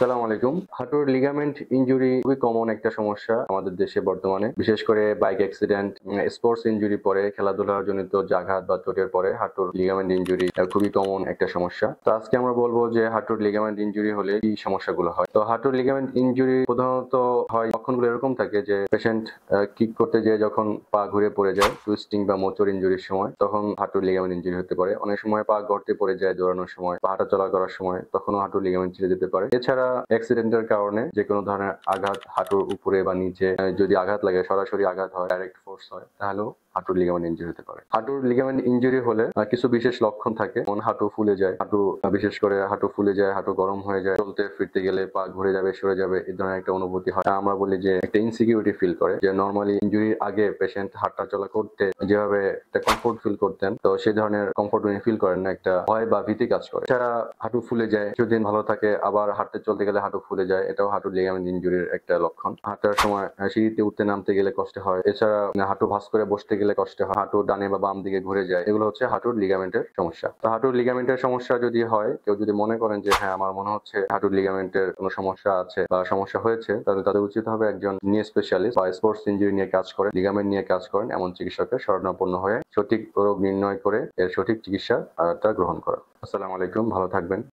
আসসালামু আলাইকুম। হাঁটুর লিগামেন্ট ইনজুরি খুবই কমন একটা সমস্যা আমাদের দেশে বর্তমানে। বিশেষ করে বাইক অ্যাক্সিডেন্ট, স্পোর্টস ইনজুরি পরে, খেলাধুলার জনিত আঘাত বা চোটের পরে হাঁটুর লিগামেন্ট ইনজুরি খুবই কমন একটা সমস্যা। তো আজকে আমরা বলবো যে হাঁটুর লিগামেন্ট ইনজুরি হলে কি সমস্যাগুলো হয়। তো হাঁটুর লিগামেন্ট ইনজুরি প্রধানত হয়, লক্ষণগুলো এরকম থাকে যে পেশেন্ট কিক করতে যেয়ে যখন পা ঘুরে পড়ে যায়, টুইস্টিং বা মোচড় ইনজুরির সময়, তখন হাঁটুর লিগামেন্ট ইনজুরি হতে পারে। অনেক সময় পা গর্তে পড়ে যায় দৌড়ানোর সময় বা হাঁটাচলা করার সময়, তখনও হাঁটুর লিগামেন্ট ছিঁড়ে যেতে পারে। এছাড়া অ্যাক্সিডেন্টের কারণে যে কোনো ধরনের আঘাত, হাঁটুর উপরে বা নিচে যদি আঘাত লাগে, সরাসরি আঘাত হয়, ডাইরেক্ট ফোর্স হয়, তাহলেও হাঁটুর লিগামেন্ট ইনজুরি হতে পারে। হাঁটুর লিগামেন্ট ইনজুরি হলে কিছু বিশেষ লক্ষণ থাকে, যেমন হাঁটু ফুলে যায়, বিশেষ করে হাঁটু ফুলে যায়, হাঁটু গরম হয়ে যায়, চলতে ফিরতে গেলে পা ঘুরে যাবে, সরে যাবে, এই ধরনের একটা অনুভূতি হয়। আমরা বলি যে একটা ইনসিকিউরিটি ফিল করে, যে নর্মালি ইনজুরির আগে পেশেন্ট হাঁটা চলা করতে যেভাবে একটা কমফোর্ট ফিল করতেন, তো সেই ধরনের কমফোর্ট উনি ফিল করেন না, একটা ভয় বা ভীতি কাজ করে। এছাড়া হাঁটু ফুলে যায়, কিছুদিন ভালো থাকে, আবার হাঁটতে চলতে গেলে হাঁটু ফুলে যায়, এটাও হাঁটুর লিগামেন্ট ইনজুরির একটা লক্ষণ। হাঁটার সময় সিঁড়িতে উঠতে নামতে গেলে কষ্ট হয়। এছাড়া হাঁটু ভাঁজ করে বসতে গেলে কষ্ট হয়, হাঁটু ডানে বা বাম দিকে ঘুরে যায়, এগুলো হচ্ছে হাঁটুর লিগামেন্টের সমস্যা। তো হাঁটুর লিগামেন্টের সমস্যা যদি হয়, কেউ যদি মনে করেন যে হ্যাঁ, আমার মনে হচ্ছে হাঁটুর লিগামেন্টের কোনো সমস্যা আছে বা সমস্যা হয়েছে, তাহলে তাদের উচিত হবে একজন নি স্পেশালিস্ট বা স্পোর্টস ইনজুরি নিয়ে কাজ করেন, লিগামেন্ট নিয়ে কাজ করেন এমন চিকিৎসকের শরণাপন্ন হয়ে সঠিক রোগ নির্ণয় করে এর সঠিক চিকিৎসা গ্রহণ করা। আসসালামু আলাইকুম, ভালো থাকবেন।